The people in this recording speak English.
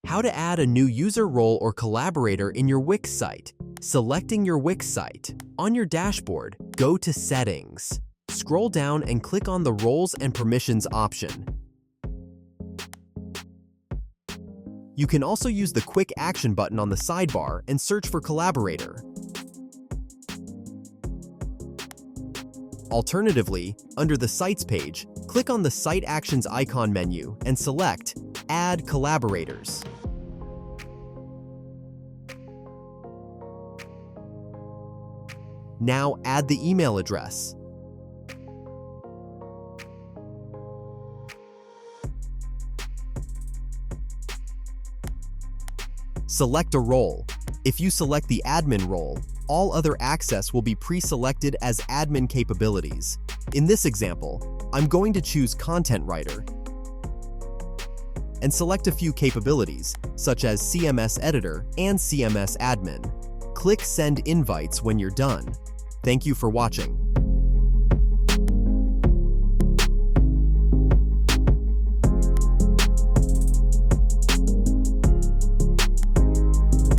How to add a new user role or collaborator in your Wix site. Selecting your Wix site. On your dashboard, go to Settings. Scroll down and click on the Roles and Permissions option. You can also use the Quick Action button on the sidebar and search for Collaborator. Alternatively, under the Sites page, click on the Site Actions icon menu and select Add Collaborators. Now add the email address. Select a role. If you select the admin role, all other access will be pre-selected as admin capabilities. In this example, I'm going to choose Content Writer and select a few capabilities, such as CMS Editor and CMS Admin. Click Send Invites when you're done. Thank you for watching.